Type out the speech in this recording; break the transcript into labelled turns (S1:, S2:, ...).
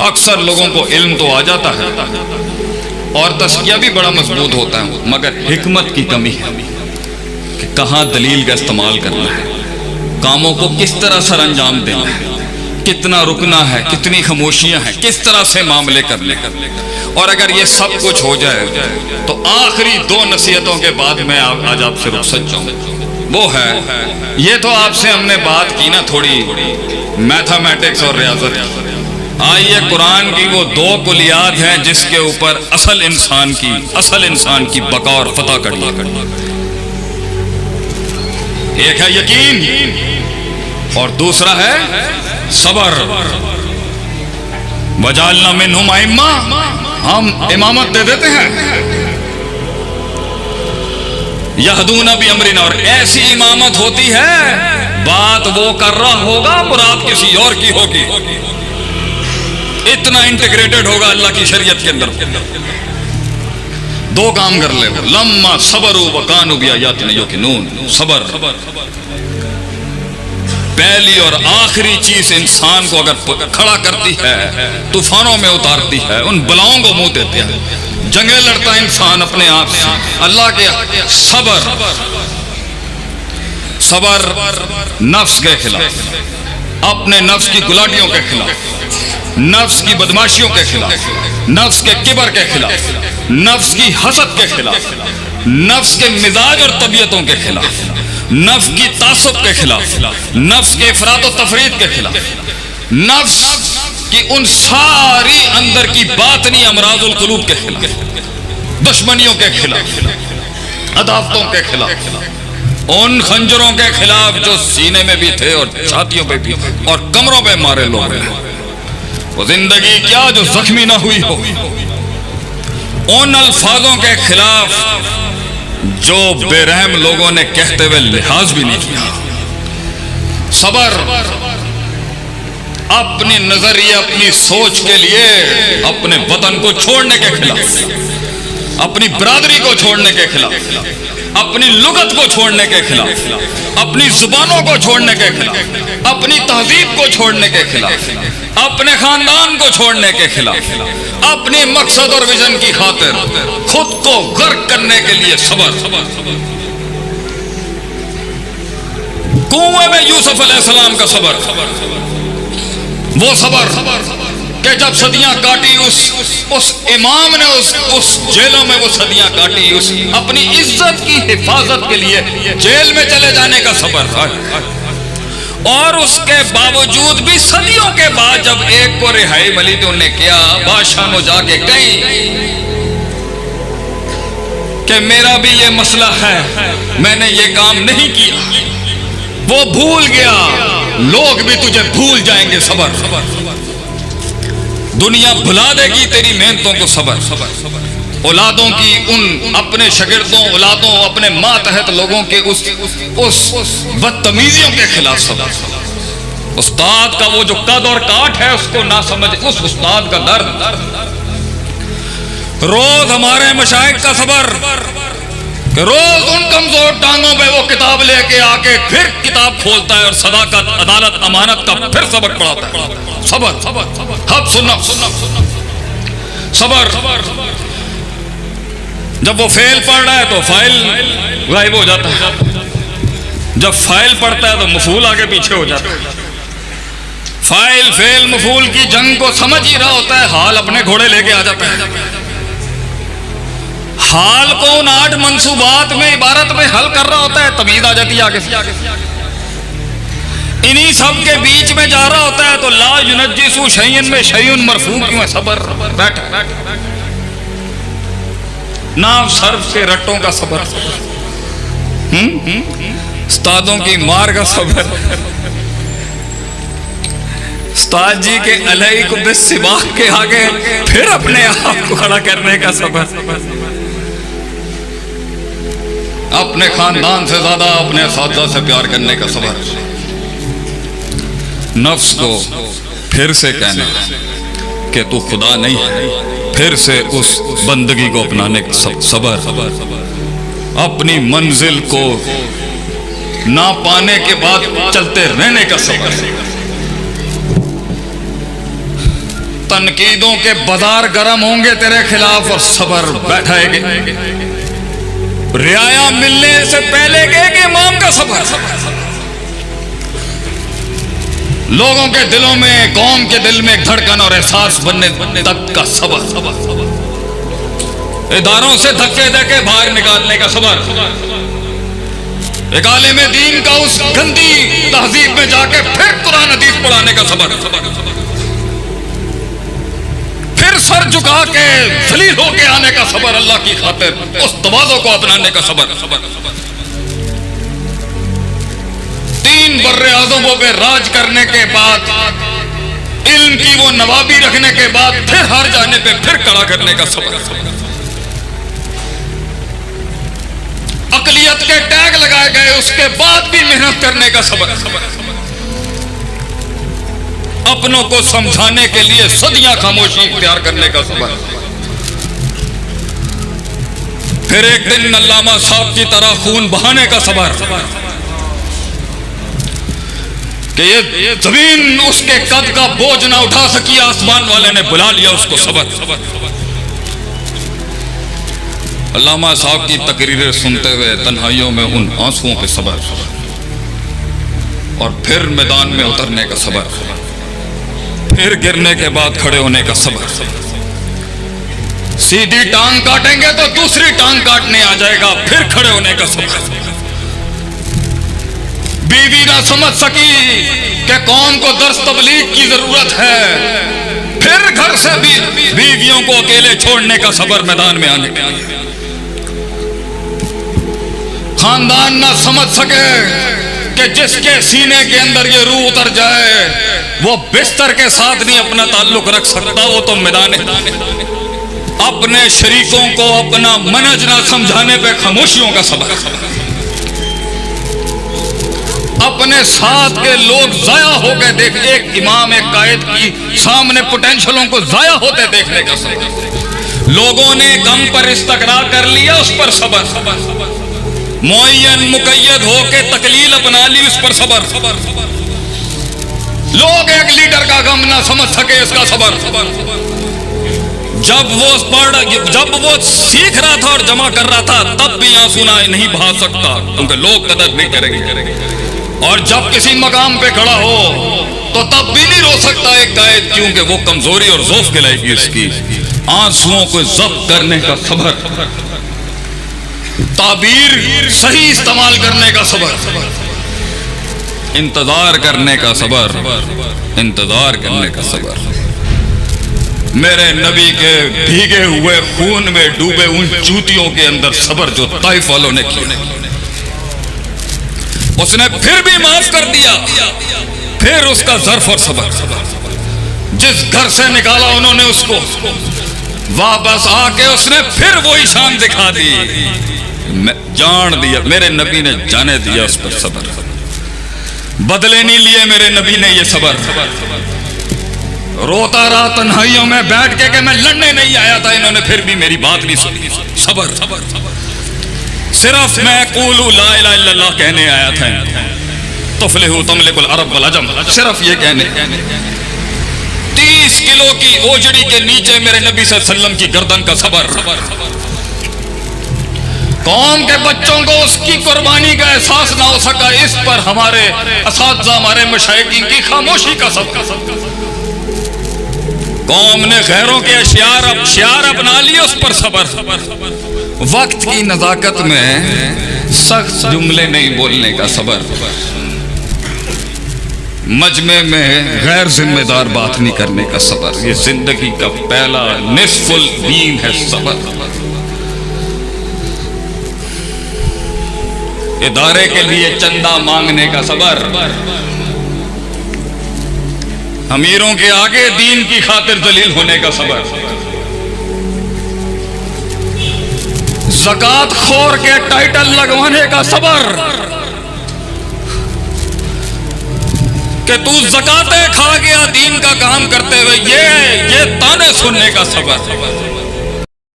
S1: अक्सर लोगों को इल्म तो आ जाता है और तस्किया भी बड़ा मजबूत होता है, मगर हिकमत की कमी है कि कहाँ दलील का इस्तेमाल करना है, कामों को किस तरह सर अंजाम देना है, कितना रुकना है, कितनी खामोशियां हैं, किस तरह से मामले करने। और अगर ये सब कुछ हो जाए तो आखिरी 2 नसीहतों के बाद मैं आज आपसे रुखसत चाहूँ। वो है, ये तो आपसे हमने बात की ना थोड़ी मैथमेटिक्स और रियाजत। आइए कुरान की वो 2 कुलियात हैं जिसके ऊपर असल इंसान की बका और फतह कड़ी। एक है यकीन और दूसरा है सबर। वजालना मिनहुम अइम्मा, हम इमामत दे देते हैं, यहदूना भी अमरिना, और ऐसी इमामत होती है बात वो कर रहा होगा मुराद किसी और की होगी, इतना इंटीग्रेटेड होगा अल्लाह की शरीयत के अंदर। 2 काम कर ले, लम्मा सबरू व कानू बिआयातिना युकिनून। सबर पहली और आखिरी चीज इंसान को अगर खड़ा करती है, तूफानों में उतारती है, उन बलाओं को मुंह देते हैं, जंगे लड़ता इंसान अपने आप से अल्लाह के। सबर नफ्स के खिलाफ, अपने नफ्स की गुलाटियों के खिलाफ, नफ्स की बदमाशियों के खिलाफ, नफ्स के किबर के खिलाफ, नफ्स की हसद के खिलाफ, नफ्स के मिजाज और तबीयतों के खिलाफ, नफ्स की तासुब के खिलाफ, नफ्स के इफरात और तफरीद के खिलाफ, नफ्स की उन सारी अंदर की बातनी अमराजुल कुलूब के खिलाफ, दुश्मनियों के खिलाफ, अदावतों के खिलाफ, उन खंजरों के खिलाफ जो सीने में भी थे और छातियों पे भी और कमरों पे मारे लोग हैं। वो जिंदगी क्या जो जख्मी ना हुई हो, उन अल्फाजों के खिलाफ जो बेरहम लोगों ने कहते हुए लिहाज भी नहीं किया। सबर अपनी नजरिए, अपनी सोच के लिए अपने वतन को छोड़ने के खिलाफ, अपनी बरादरी को छोड़ने के खिलाफ, अपनी लुगत को छोड़ने के खिलाफ, अपनी जुबानों को छोड़ने के खिलाफ, अपनी तहजीब को छोड़ने के खिलाफ, अपने खानदान को छोड़ने के खिलाफ, अपने मकसद और विजन की खातिर खुद को गर्क करने के लिए सबर। कुएं में यूसुफ अलैहिस्सलाम का सबर, वो सबर कि जब सदियां काटी उस इमाम ने उस जेलों में वो सदियां काटी, उस अपनी इज्जत की हिफाजत के लिए जेल में चले जाने का सबर। और उसके बावजूद भी सदियों के बाद जब एक को रिहाई मिली तो उन्हें क्या बादशाह ने जाके कही कि मेरा भी ये मसला है, मैंने ये काम नहीं किया, वो भूल गया, लोग भी तुझे भूल जाएंगे। सबर, दुनिया भुला देगी तेरी मेहनतों को। सबर, औलादों की उन अपने शागिर्दों, औलादों, अपने मातहत लोगों के उस बदतमीजियों के खिलाफ सबर। उस्ताद का वो जो कद और काट है उसको ना समझ, उस उस्ताद का दर्द। रोज हमारे मशाइख का सबर, रोज उन कमजोर टांगों पे वो किताब लेके आके फिर किताब खोलता है और सदाकत, अदालत, अमानत का फिर सबक पढ़ाता है। सबर, हब सुनना, सबर। जब वो फेल पढ़ रहा है तो फाइल गायब हो जाता है, जब फाइल पढ़ता है तो मफूल आगे पीछे हो जाता है। फाइल फेल मफूल की जंग को समझ ही रहा होता है, हाल अपने घोड़े लेके आ जाता है। हाल को उन 8 मंसूबात में, इबारत में हल कर रहा होता है, तमीज आ जाती है आगे से। इन्हीं सब के बीच में जा रहा होता है तो ला युनज्जिसु शैयन में शैयुन मरफू क्यों है? सबर। बैठ नाव सर्फ के रट्टों का सबर, उस्तादों की मार का सबर, उस्ताद जी के अलई को बेसिबाह के आगे फिर अपने आप को खड़ा करने का सबर, अपने खानदान से ज्यादा अपने असातिज़ा से प्यार करने का सबर, नफ्स को फिर से कहना कि तू खुदा नहीं है, फिर से उस बंदगी को अपनाने का सबर, अपनी मंजिल को ना पाने के बाद चलते रहने का सबर। तनकीदों के बाजार गर्म होंगे तेरे खिलाफ और सबर बैठाएंगे। रियाया मिलने से पहले के इमाम का सबर, लोगों के दिलों में, कौम के दिल में धड़कन और एहसास बनने तक का सबर, इदारों से धक्के देके बाहर निकालने का सबर, एक आलिम दीन का उस गंदी तहजीब में जाके फिर कुरान हदीस पढ़ाने का सबर, फिर सर झुका के जलील होके आने का सबर, अल्लाह की खातिर उस तवाज़ो को अपनाने का सबर, तीन बर्रे आज़मों पे राज करने के बाद, इल्म की वो नवाबी रखने के बाद फिर हार जाने पे फिर खड़ा करने का सबर, अकलियत के टैग लगाए गए उसके बाद भी मेहनत करने का सबर, अपनों को समझाने के लिए सदियां खामोशी इख्तियार करने का सबर, फिर एक दिन अल्लामा साहब की तरह खून बहाने का सबर कि ये जमीन उसके कद का बोझ ना उठा सकी, आसमान वाले ने बुला लिया उसको सबर। अल्लामा साहब की तकरीरें सुनते हुए तन्हाइयों में उन आंसुओं के सबर, और फिर मैदान में उतरने का सबर, फिर गिरने के बाद खड़े होने का सबर, सीधी टांग काटेंगे तो दूसरी टांग काटने आ जाएगा, फिर खड़े होने का सबर, बीवी ना समझ सकी कि कौम को दर्स तबलीग की जरूरत है, फिर घर से बीवियों को अकेले छोड़ने का सबर, मैदान में आने का, खानदान ना समझ सके कि जिसके सीने के अंदर ये रूह उतर जाए वो बिस्तर के साथ नहीं अपना ताल्लुक रख सकता, वो तो मैदान, अपने शरीकों को अपना मनज ना समझाने पे खामोशियों का सबर, अपने साथ के लोग जाया हो गए देख, एक इमाम एक कायद की सामने पोटेंशियलों को जाया होते देखने का सबर, लोगों ने गम पर इस्तकरार कर लिया उस पर सबर, मुअय्यन मुकय्यद होके तकलील अपना ली उस पर सबर, लोग एक लीडर का गम ना समझ सके इसका सबर, जब वो सीख रहा था और जमा कर रहा था तब भी आंसू नहीं बहा सकता क्योंकि लोग कदर नहीं करेंगे, और जब किसी मकाम पे खड़ा हो तो तब भी नहीं रो सकता एक कायद, क्योंकि वो कमजोरी और ज़ौफ़ कहलाएगी इसकी, आंसुओं को ज़ब्त करने का सबर, ताबीर सही इस्तेमाल करने का सबर, इंतजार करने का सबर, इंतजार करने का सबर, मेरे नबी के भीगे हुए खून में डूबे उन जूतियों के अंदर सबर जो ताइफ वालों ने किया, उसने फिर भी माफ कर दिया, फिर उसका ज़र्फ और सबर, जिस घर से निकाला उन्होंने उसको वापस आके उसने फिर वही शान दिखा दी, जान दिया, मेरे नबी ने जाने दिया उस पर सबर, बदले नहीं लिए मेरे नबी ने ये सबर, रोता रहा तन्हाइयों में बैठ के कि मैं लड़ने नहीं आया था, इन्होंने फिर भी मेरी बात नहीं सुनी, सबर, सिर्फ मैं क़ूलू ला इलाहा इल्लल्लाह कहने आया था, तुफ़्लिहू तमलिकुल अरब वल अजम, सिर्फ ये कहने, 30 किलो की ओजड़ी के नीचे मेरे नबी सल्लल्लाहु अलैहि वसल्लम की गर्दन का सबर, कौम के बच्चों को उसकी कुर्बानी का एहसास ना हो सका, इस पर हमारे असातिज़ा, हमारे मशाइखीन की खामोशी का सबर, कौम ने गैरों के शियार अपना लिए उस पर सबर, वक्त की नज़ाकत में सख्त जुमले नहीं बोलने का सबर, मजमे में गैर जिम्मेदार बात नहीं करने का सबर, ये जिंदगी का पहला निस्फुल दीन है सबर, इदारे के लिए चंदा मांगने का सबर, अमीरों के आगे दीन की खातिर दलील होने का सबर, ज़कात खोर के टाइटल लगवाने का सबर कि तू ज़कातें खा गया दीन का काम करते हुए, ये ताने सुनने का सबर,